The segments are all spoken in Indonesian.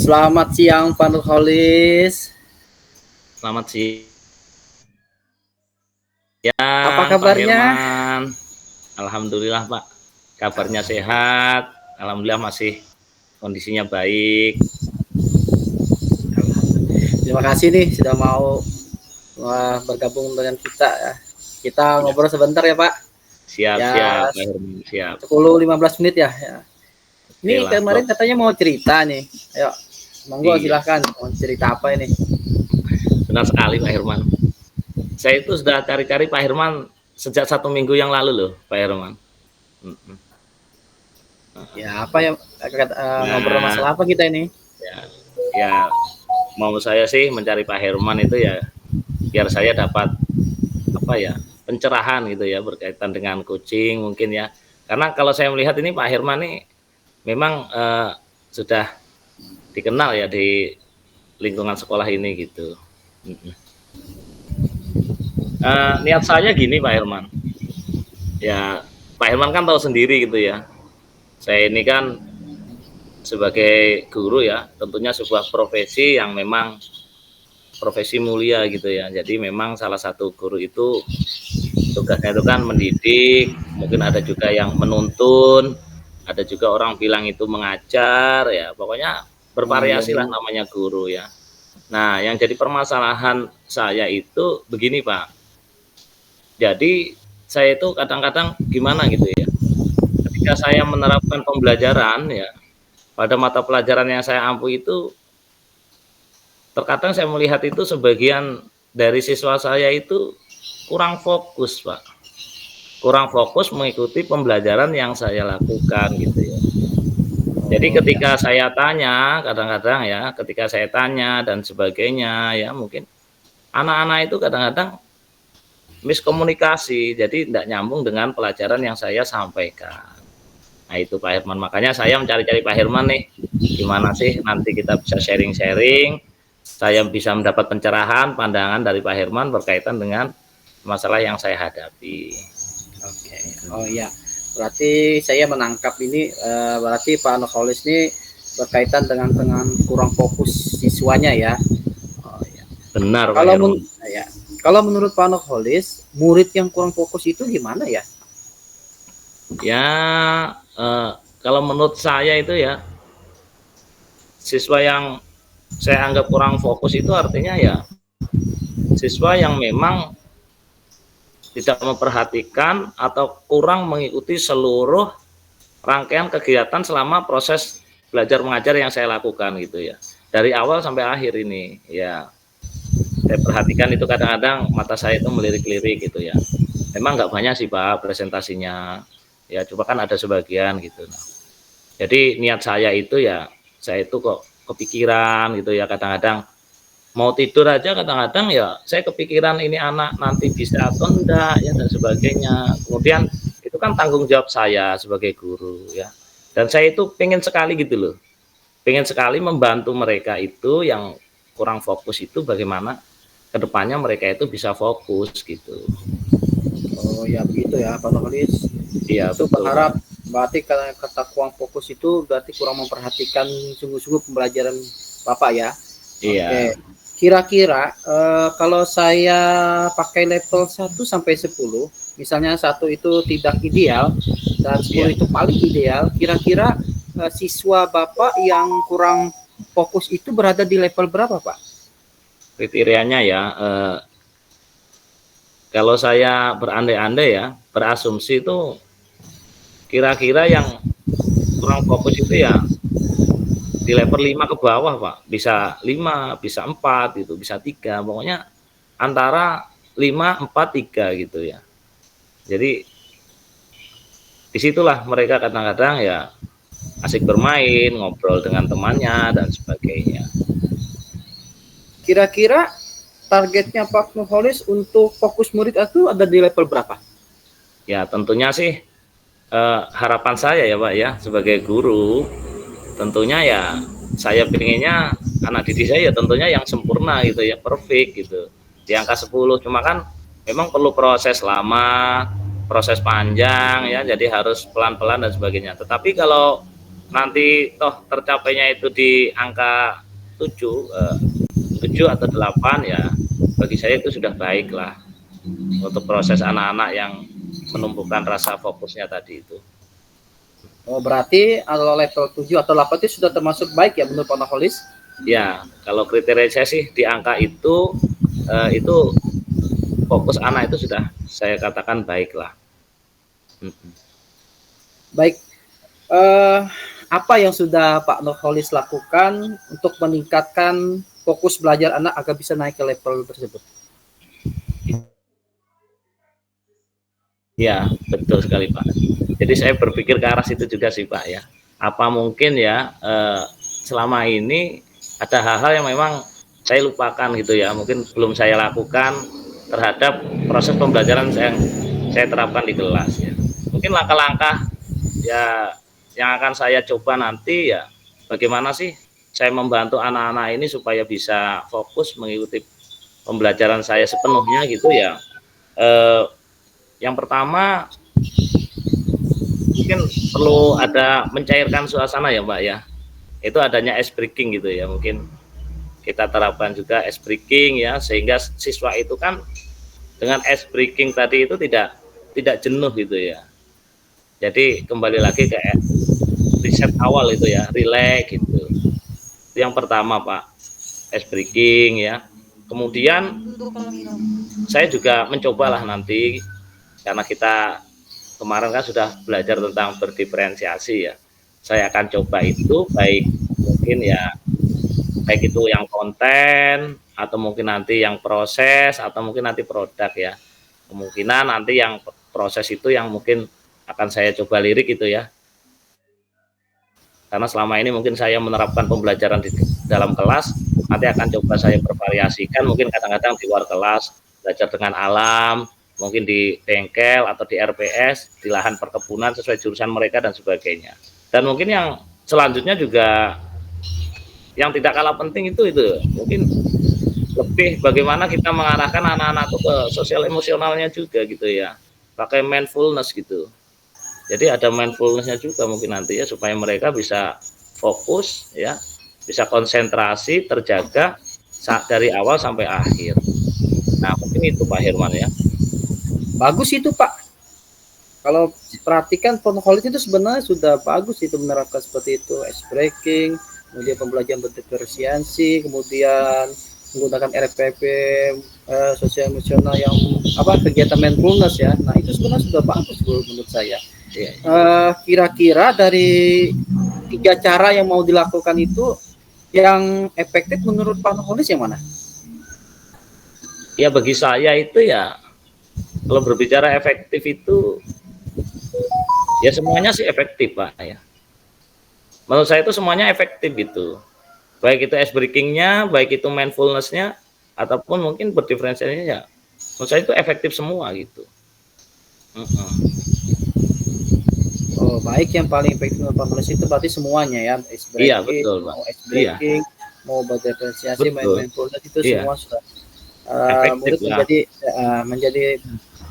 Selamat siang Pak Nurholis. Selamat siang Apa Pak kabarnya? Herman. Alhamdulillah Pak, kabarnya sehat. Alhamdulillah masih kondisinya baik. Terima kasih nih sudah mau bergabung dengan kita. Kita ngobrol sebentar ya Pak. Siap Ya Pak Herman, siap. 10-15 menit ya. Oke Ini lah, kemarin katanya mau cerita nih. Ayo, monggo Iya, silahkan. Mau cerita apa ini? benar sekali Pak Herman. Saya itu sudah cari-cari Pak Herman sejak 1 minggu yang lalu loh Pak Herman. Ya apa ya, ngobrol Nah, masalah apa kita ini? ya mau saya sih mencari Pak Herman itu ya biar saya dapat apa ya, pencerahan gitu ya berkaitan dengan coaching mungkin ya. Karena kalau saya melihat ini Pak Herman ini memang sudah dikenal ya di lingkungan sekolah ini gitu. Niat saya gini Pak Herman, ya Pak Herman kan tahu sendiri gitu ya, saya ini kan sebagai guru ya, tentunya sebuah profesi yang memang profesi mulia gitu ya. Jadi memang salah satu guru itu tugasnya itu kan mendidik, mungkin ada juga yang menuntun, ada juga orang bilang itu mengajar ya, pokoknya bervariasi lah namanya guru ya. Nah, yang jadi permasalahan saya itu begini Pak, jadi saya itu kadang-kadang gimana gitu ya, ketika saya menerapkan pembelajaran ya, pada mata pelajaran yang saya ampu itu, terkadang saya melihat itu sebagian dari siswa saya itu kurang fokus Pak, kurang fokus mengikuti pembelajaran yang saya lakukan gitu ya. Jadi ketika saya tanya, kadang-kadang ya, ketika saya tanya dan sebagainya ya, mungkin anak-anak itu kadang-kadang miskomunikasi, jadi tidak nyambung dengan pelajaran yang saya sampaikan. Nah itu Pak Herman, makanya saya mencari-cari Pak Herman nih, gimana sih nanti kita bisa sharing-sharing, saya bisa mendapat pencerahan, pandangan dari Pak Herman berkaitan dengan masalah yang saya hadapi. Oke, oh iya, berarti saya menangkap ini, berarti Pak Nurholis ini berkaitan dengan kurang fokus siswanya ya. Oh iya. Benar Pak Kalau Herman. ya, kalau menurut Pak Nurholis, murid yang kurang fokus itu gimana ya? Ya, kalau menurut saya itu ya, siswa yang saya anggap kurang fokus itu artinya ya, siswa yang memang tidak memperhatikan atau kurang mengikuti seluruh rangkaian kegiatan selama proses belajar mengajar yang saya lakukan gitu ya. Dari awal sampai akhir ini ya, saya perhatikan itu kadang-kadang mata saya itu melirik-lirik gitu ya. Memang nggak banyak sih Pak presentasinya, ya coba kan ada sebagian gitu. Nah, jadi niat saya itu ya, saya itu kok kepikiran gitu ya, kadang-kadang mau tidur aja kadang-kadang ya saya kepikiran ini anak nanti bisa atau enggak ya dan sebagainya. Kemudian itu kan tanggung jawab saya sebagai guru ya, dan saya itu pengen sekali gitu loh, pengen sekali membantu mereka itu yang kurang fokus itu bagaimana kedepannya mereka itu bisa fokus gitu. Oh ya begitu ya Pak Nurholis. Iya Itu betul berharap Pak. berarti karena kata kurang fokus itu berarti kurang memperhatikan sungguh-sungguh pembelajaran Bapak ya. Iya. Oke. Kira-kira kalau saya pakai level 1 sampai 10, misalnya 1 itu tidak ideal dan 10 Iya. itu paling ideal, kira-kira siswa Bapak yang kurang fokus itu berada di level berapa, Pak? Kriterianya ya, kalau saya berandai-andai ya, berasumsi itu kira-kira yang kurang fokus itu ya di level 5 ke bawah Pak, bisa 5, bisa 4 gitu, bisa 3, pokoknya antara 5, 4, 3 gitu ya. Jadi disitulah mereka kadang-kadang ya asik bermain, ngobrol dengan temannya dan sebagainya. Kira-kira targetnya Pak Nurholis untuk fokus murid itu ada di level berapa? Ya tentunya sih harapan saya ya Pak ya, sebagai guru tentunya ya saya pengennya anak didik saya ya tentunya yang sempurna gitu ya, perfect gitu, di angka 10. Cuma kan memang perlu proses lama, proses panjang ya, jadi harus pelan-pelan dan sebagainya. Tetapi kalau nanti toh tercapainya itu di angka 7, 7 atau 8 ya, bagi saya itu sudah baik lah untuk proses anak-anak yang menumbuhkan rasa fokusnya tadi itu. Oh, berarti kalau level 7 atau 8 itu sudah termasuk baik ya menurut Pak Nurholis? Ya, kalau kriteria saya sih di angka itu fokus anak itu sudah saya katakan baik lah. Baik, apa yang sudah Pak Nurholis lakukan untuk meningkatkan fokus belajar anak agar bisa naik ke level tersebut? Ya, betul sekali Pak. Jadi saya berpikir ke arah situ juga sih Pak ya. Apa mungkin ya selama ini ada hal-hal yang memang saya lupakan gitu ya, mungkin belum saya lakukan terhadap proses pembelajaran yang saya terapkan di kelas ya. Mungkin langkah-langkah ya yang akan saya coba nanti ya, bagaimana sih saya membantu anak-anak ini supaya bisa fokus mengikuti pembelajaran saya sepenuhnya gitu ya. Yang pertama mungkin perlu ada mencairkan suasana ya Mbak ya, itu adanya ice breaking gitu ya, mungkin kita terapkan juga ice breaking ya, sehingga siswa itu kan dengan ice breaking tadi itu tidak jenuh gitu ya. Jadi kembali lagi ke riset awal itu ya, relax gitu. Itu yang pertama Pak, ice breaking ya. Kemudian saya juga mencobalah nanti, karena kita kemarin kan sudah belajar tentang berdiferensiasi ya, saya akan coba itu baik mungkin ya, baik itu yang konten atau mungkin nanti yang proses atau mungkin nanti produk ya. Kemungkinan nanti yang proses itu yang mungkin akan saya coba lirik itu ya, karena selama ini mungkin saya menerapkan pembelajaran di dalam kelas, nanti akan coba saya bervariasikan, mungkin kadang-kadang di luar kelas belajar dengan alam, mungkin di bengkel atau di RPS, di lahan perkebunan sesuai jurusan mereka dan sebagainya. Dan mungkin yang selanjutnya juga yang tidak kalah penting itu mungkin lebih bagaimana kita mengarahkan anak-anak itu ke sosial emosionalnya juga gitu ya, pakai mindfulness gitu. Jadi ada mindfulnessnya juga mungkin nanti ya, supaya mereka bisa fokus ya, bisa konsentrasi, terjaga dari awal sampai akhir. Nah mungkin itu Pak Herman ya. Bagus itu Pak. Kalau perhatikan Pak Nurholis itu sebenarnya sudah bagus itu menerapkan seperti itu, ice breaking, kemudian pembelajaran berdiferensiasi, kemudian menggunakan RPP, sosial emosional yang kegiatan mindfulness ya. Nah itu sebenarnya sudah bagus menurut saya. Kira-kira dari 3 cara yang mau dilakukan itu, yang efektif menurut Pak Nurholis yang mana? Ya bagi saya itu ya, kalau berbicara efektif itu ya semuanya sih efektif Pak ya. Menurut saya itu semuanya efektif gitu. Baik itu ice breaking-nya, baik itu mindfulness-nya, ataupun mungkin berdiferensiasinya ya. Menurut saya itu efektif semua gitu. Oh, baik, yang paling efektif menurut Pak Nurholis itu berarti semuanya ya, ice breaking, Iya betul Pak. mau ice breaking, mau berdiferensiasi, mindfulness itu semua sudah murid menjadi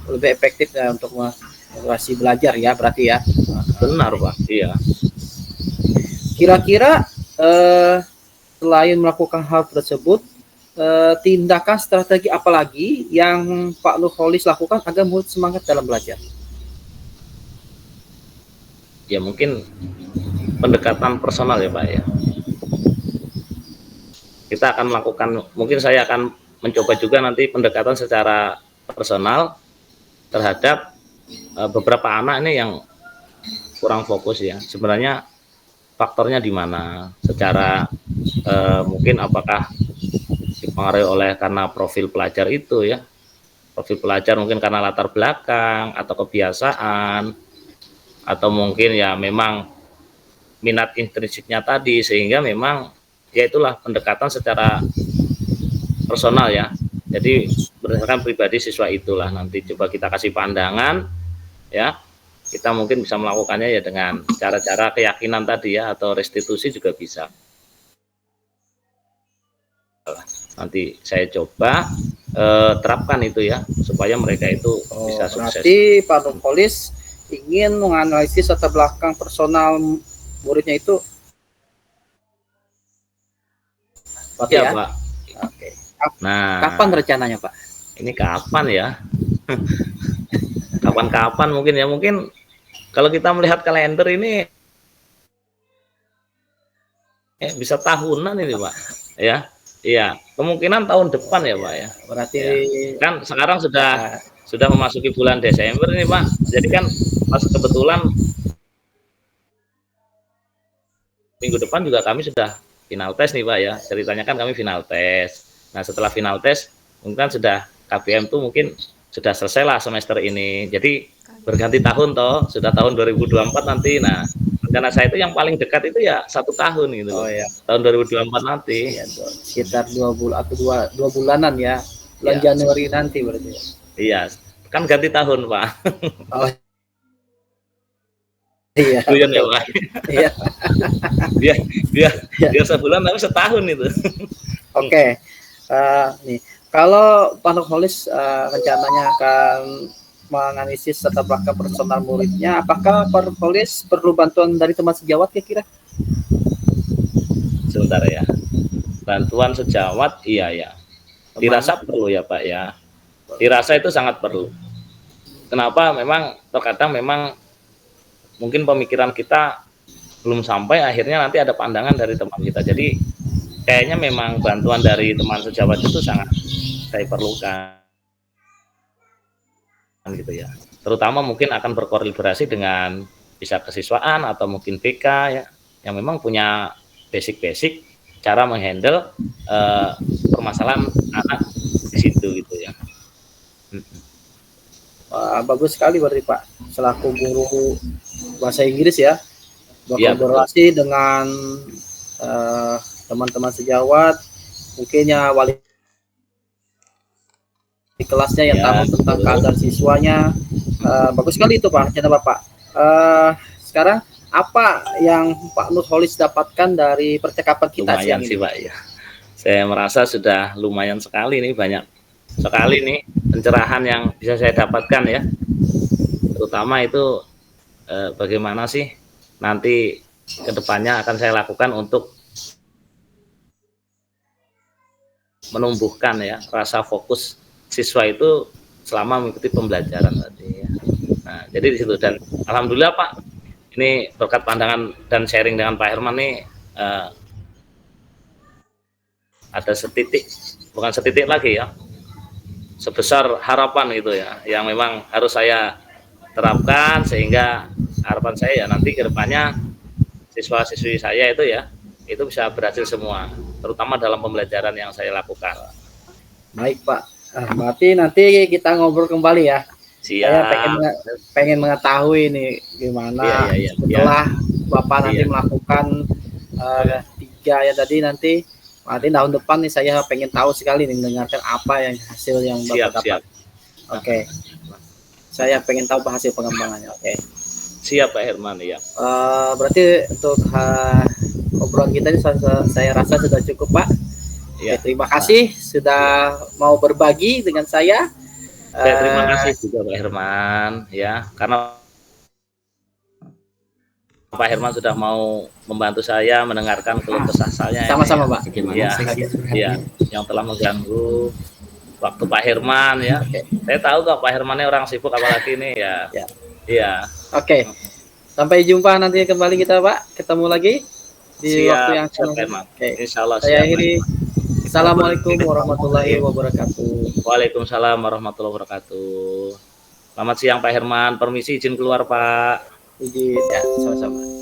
lebih efektif ya untuk mengatasi belajar ya berarti ya. Benar Pak. Iya. Kira-kira selain melakukan hal tersebut, tindakan strategi apa lagi yang Pak Nurholis lakukan agar murid semangat dalam belajar? Ya mungkin pendekatan personal ya Pak ya. Kita akan melakukan, mungkin saya akan mencoba juga nanti pendekatan secara personal terhadap beberapa anak ini yang kurang fokus ya. Sebenarnya faktornya di mana? Secara mungkin apakah dipengaruhi oleh karena profil pelajar itu ya. Profil pelajar mungkin karena latar belakang atau kebiasaan, atau mungkin ya memang minat intrinsiknya tadi, sehingga memang ya itulah pendekatan secara personal ya. Jadi berdasarkan pribadi siswa itulah nanti coba kita kasih pandangan ya. Kita mungkin bisa melakukannya ya dengan cara-cara keyakinan tadi ya, atau restitusi juga bisa. Nanti saya coba terapkan itu ya, supaya mereka itu bisa sukses. Berarti Pak Nurholis ingin menganalisis latar belakang personal muridnya itu Pak Iya, ya? Pak. Oke. Nah, Kapan rencananya Pak? ini kapan ya? Kapan-kapan mungkin ya, mungkin kalau kita melihat kalender ini bisa tahunan ini Pak, ya. Iya, kemungkinan tahun depan ya Pak ya. Berarti Ya. Kan sekarang sudah memasuki bulan Desember ini Pak. Jadi kan pas kebetulan minggu depan juga kami sudah final tes nih Pak ya. Ceritanya kan kami final tes. Nah setelah final tes mungkin kan sudah KBM tuh mungkin sudah selesai lah semester ini. Jadi berganti tahun toh, sudah tahun 2024 nanti. Nah rencana saya itu yang paling dekat itu ya 1 tahun gitu loh. Oh ya. Tahun 2024 nanti. Ya, sekitar 2 bulan atau dua bulanan ya. Bulan Ya. Januari nanti berarti. Iya, kan ganti tahun Pak. Oh. Iya. Guyon ya Pak. Iya. dia sebulan tapi setahun itu. Oke. Nih, kalau Pak Nurholis rencananya akan menganalisis serta belakang personal muridnya, apakah Pak Nurholis perlu bantuan dari teman sejawat kira-kira? Sebentar ya. Bantuan sejawat, iya ya. Dirasa perlu ya Pak ya. Dirasa itu sangat perlu. Kenapa? Memang terkadang memang mungkin pemikiran kita belum sampai, akhirnya nanti ada pandangan dari teman kita. Jadi kayaknya memang bantuan dari teman sejawat itu sangat saya perlukan gitu ya. Terutama mungkin akan berkolaborasi dengan bisa kesiswaan atau mungkin BK ya, yang memang punya basic cara menghandle permasalahan anak di situ gitu ya. Bagus sekali berarti Pak, selaku guru bahasa Inggris ya, berkolaborasi dengan teman-teman sejawat, mungkin ya wali di kelasnya yang tahu tentang keadaan siswanya. Bagus sekali itu Pak, rencana Bapak. Sekarang apa yang Pak Nurholis dapatkan dari percakapan kita siang ini? Pak ya, saya merasa sudah lumayan sekali nih, banyak sekali nih pencerahan yang bisa saya dapatkan ya, terutama itu bagaimana sih nanti kedepannya akan saya lakukan untuk menumbuhkan ya rasa fokus siswa itu selama mengikuti pembelajaran tadi ya. Nah jadi di situ, dan alhamdulillah Pak, ini berkat pandangan dan sharing dengan Pak Herman nih ada bukan setitik lagi ya, sebesar harapan gitu ya, yang memang harus saya terapkan, sehingga harapan saya ya nanti kedepannya siswa-siswi saya itu ya itu bisa berhasil semua, terutama dalam pembelajaran yang saya lakukan. Baik Pak, berarti nanti kita ngobrol kembali ya. Siap. Saya pengen mengetahui nih gimana setelah Bapak nanti melakukan 3 ya tadi, nanti tahun depan nih saya pengen tahu sekali nih, mendengarkan apa yang hasil yang Bapak dapat. Oke. Saya pengen tahu hasil pengembangannya. Oke. Siap Pak Herman ya. Berarti untuk obrolan kita ini saya rasa sudah cukup Pak. Ya. Terima kasih sudah mau berbagi dengan saya. Terima kasih juga Pak Herman ya, karena Pak Herman sudah mau membantu saya mendengarkan keluh kesah saya. Sama-sama Pak. Ya, yang telah mengganggu waktu Pak Herman ya. Saya tahu kok Pak Hermannya orang sibuk, apalagi ini ya. Iya. Oke. Sampai jumpa nanti kembali kita Pak. Ketemu lagi di waktu yang sama. Insyaallah. Saya akhiri. Assalamualaikum warahmatullahi wabarakatuh. Waalaikumsalam warahmatullahi wabarakatuh. Selamat siang Pak Herman. Permisi izin keluar Pak. Izin ya, sama-sama.